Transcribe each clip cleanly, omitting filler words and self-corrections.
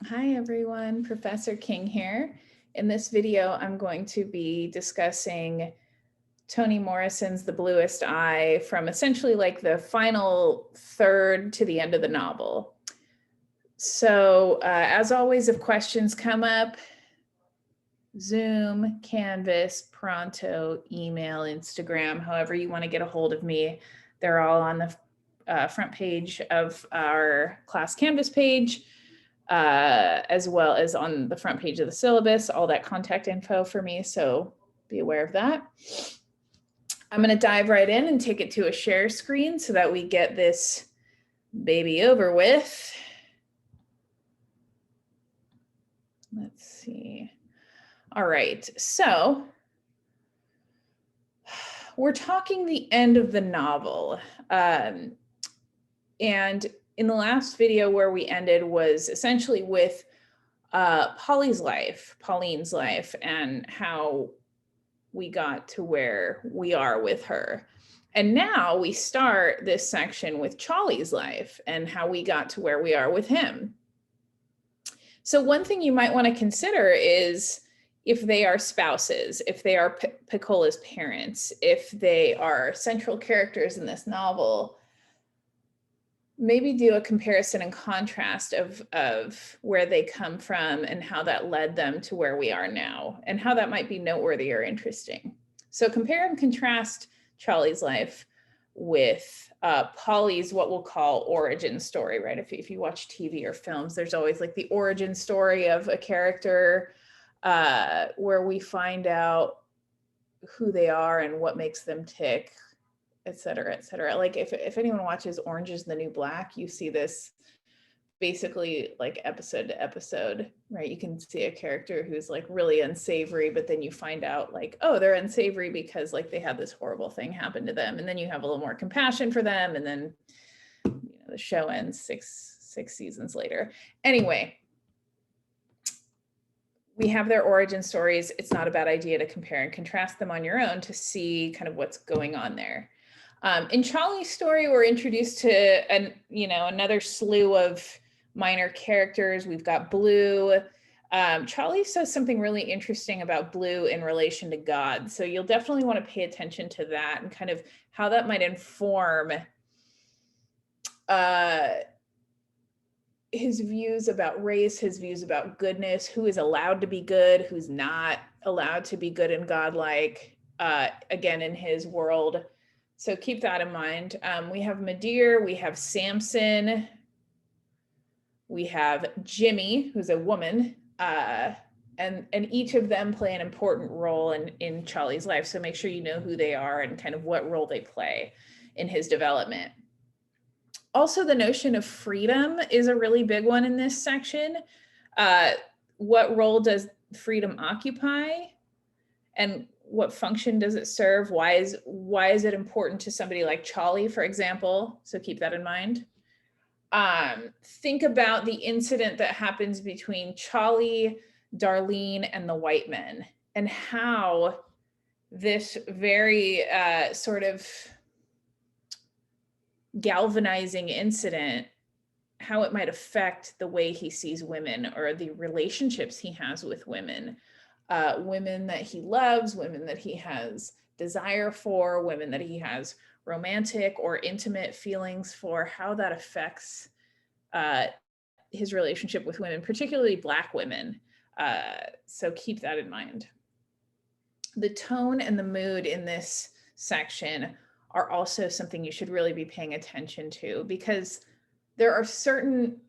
Hi everyone, Professor King here. In this video, I'm going to be discussing Toni Morrison's The Bluest Eye from essentially like the final third to the end of the novel. So as always, if questions come up, Zoom, Canvas, Pronto, email, Instagram, however you want to get a hold of me, they're all on the front page of our class Canvas page. As well as on the front page of the syllabus, all that contact info for me. So be aware of that. I'm going to dive right in and take it to a share screen so that we get this baby over with. Let's see. All right. So we're talking the end of the novel. And in the last video where we ended was essentially with Pauline's life, and how we got to where we are with her. And now we start this section with Charlie's life and how we got to where we are with him. So one thing you might want to consider is if they are spouses, if they are Piccola's parents, if they are central characters in this novel, maybe do a comparison and contrast of where they come from and how that led them to where we are now and how that might be noteworthy or interesting. So compare and contrast Charlie's life with Polly's what we'll call origin story, right? If you watch TV or films, there's always like the origin story of a character where we find out who they are and what makes them tick, et cetera, et cetera. Like if anyone watches Orange is the New Black, you see this basically like episode to episode, right? You can see a character who's like really unsavory, but then you find out like, oh, they're unsavory because like they had this horrible thing happen to them. And then you have a little more compassion for them. And then the show ends six seasons later. Anyway, we have their origin stories. It's not a bad idea to compare and contrast them on your own to see kind of what's going on there. In Charlie's story, we're introduced to another slew of minor characters. We've got Blue. Charlie says something really interesting about Blue in relation to God. So you'll definitely want to pay attention to that and kind of how that might inform his views about race, his views about goodness, who is allowed to be good, who's not allowed to be good and godlike, again, in his world. So keep that in mind. We have Madeir, we have Samson, we have Jimmy, who's a woman, and each of them play an important role in Charlie's life. So make sure you know who they are and kind of what role they play in his development. Also, the notion of freedom is a really big one in this section. What role does freedom occupy? And what function does it serve? Why is it important to somebody like Charlie, for example? So keep that in mind. Think about the incident that happens between Charlie, Darlene, and the white men, and how this very sort of galvanizing incident, how it might affect the way he sees women or the relationships he has with women. Women that he loves, women that he has desire for, women that he has romantic or intimate feelings for, how that affects his relationship with women, particularly Black women. So keep that in mind. The tone and the mood in this section are also something you should really be paying attention to, because there are certain,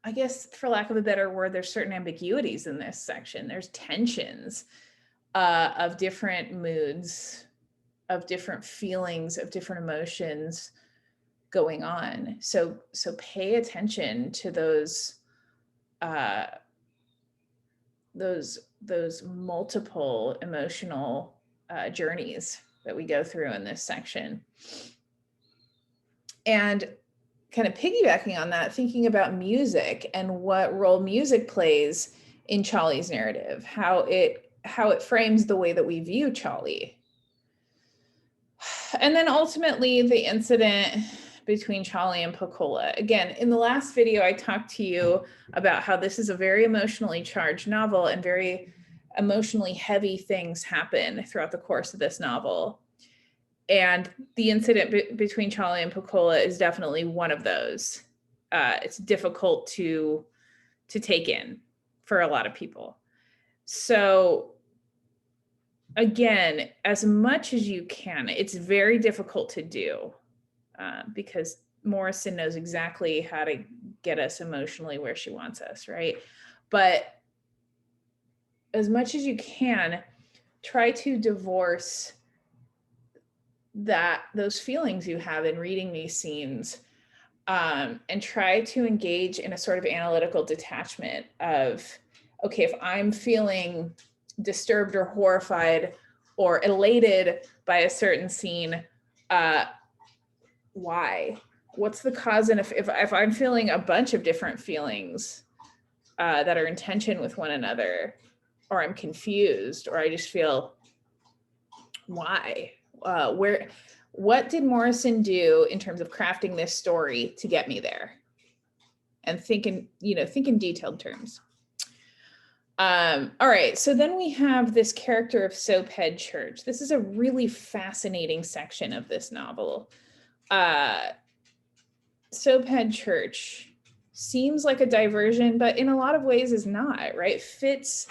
I guess, for lack of a better word, there's certain ambiguities in this section. There's tensions of different moods, of different feelings, of different emotions going on. So pay attention to those multiple emotional journeys that we go through in this section. And kind of piggybacking on that, thinking about music and what role music plays in Charlie's narrative, how it frames the way that we view Charlie. And then ultimately the incident between Charlie and Pecola. Again, in the last video, I talked to you about how this is a very emotionally charged novel and very emotionally heavy things happen throughout the course of this novel. And the incident between Charlie and Pecola is definitely one of those. It's difficult to take in for a lot of people. So again, as much as you can, it's very difficult to do because Morrison knows exactly how to get us emotionally where she wants us, right? But as much as you can, try to divorce those feelings you have in reading these scenes, and try to engage in a sort of analytical detachment of, okay, if I'm feeling disturbed or horrified or elated by a certain scene, why? What's the cause? And if I'm feeling a bunch of different feelings that are in tension with one another, or I'm confused, or I just feel, why? What did Morrison do in terms of crafting this story to get me there? And think in detailed terms. All right, so then we have this character of Soaphead Church. This is a really fascinating section of this novel. Soaphead Church seems like a diversion, but in a lot of ways is not, right? Fits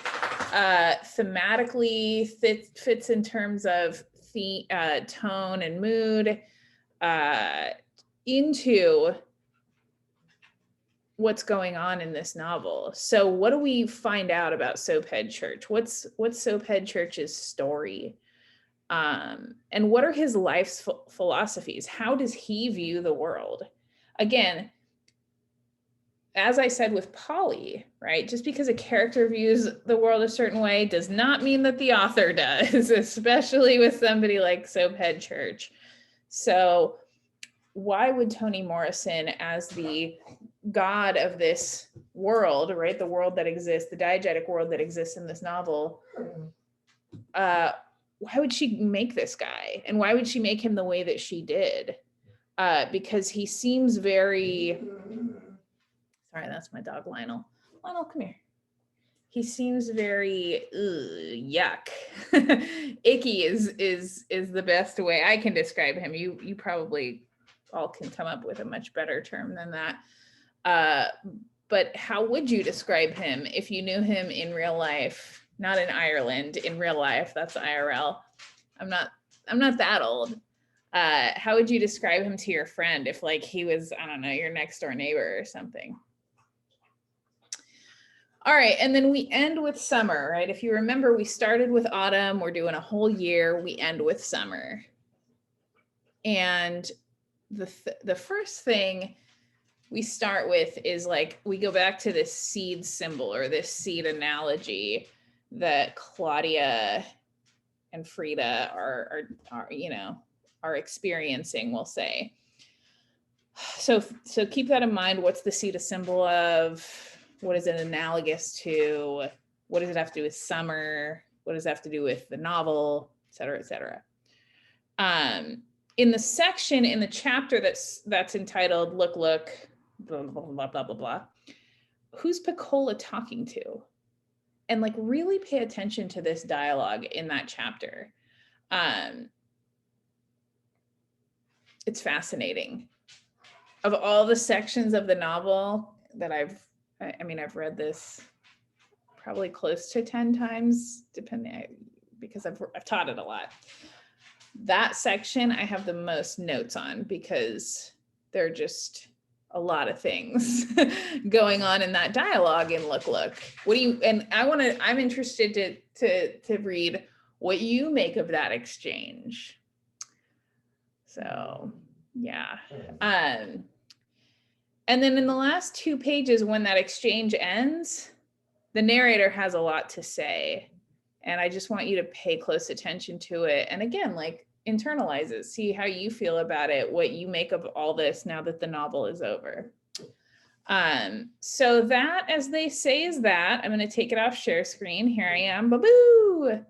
thematically, fits in terms of tone and mood into what's going on in this novel. So what do we find out about Soaphead Church? What's Soaphead Church's story? And what are his life's philosophies? How does he view the world? Again, as I said with Polly, right? Just because a character views the world a certain way does not mean that the author does, especially with somebody like Soaphead Church. So why would Toni Morrison, as the god of this world, right? The world that exists, the diegetic world that exists in this novel, why would she make this guy? And why would she make him the way that she did? Because he seems very, sorry, that's my dog, Lionel. Lionel, come here. He seems very yuck. Icky is the best way I can describe him. You probably all can come up with a much better term than that. But how would you describe him if you knew him in real life? Not in Ireland, in real life. That's IRL. I'm not that old. How would you describe him to your friend if, like, he was, I don't know, your next door neighbor or something? All right, and then we end with summer, right? If you remember, we started with autumn, we're doing a whole year, we end with summer. And the first thing we start with is, like, we go back to this seed symbol or this seed analogy that Claudia and Frida are experiencing, we'll say. So keep that in mind. What's the seed a symbol of? What is it analogous to? What does it have to do with summer? What does it have to do with the novel, et cetera, et cetera? In the section, in the chapter that's entitled Look, blah, blah, blah, blah, blah, blah, who's Pecola talking to? And, like, really pay attention to this dialogue in that chapter. It's fascinating. Of all the sections of the novel that I've read this probably close to 10 times, because I've taught it a lot. That section I have the most notes on because there are just a lot of things going on in that dialogue in Look. I'm interested to read what you make of that exchange. So yeah. And then in the last 2 pages, when that exchange ends, the narrator has a lot to say. And I just want you to pay close attention to it. And again, like, internalize it, see how you feel about it, what you make of all this now that the novel is over. So that, as they say, is that. I'm going to take it off share screen. Here I am. Ba-boo!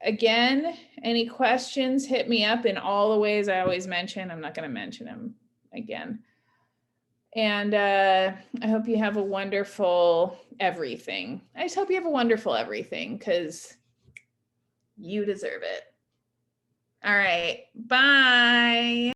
again, any questions, hit me up in all the ways I always mention. I'm not going to mention them again. And I hope you have a wonderful everything. I just hope you have a wonderful everything, because you deserve it. All right. Bye.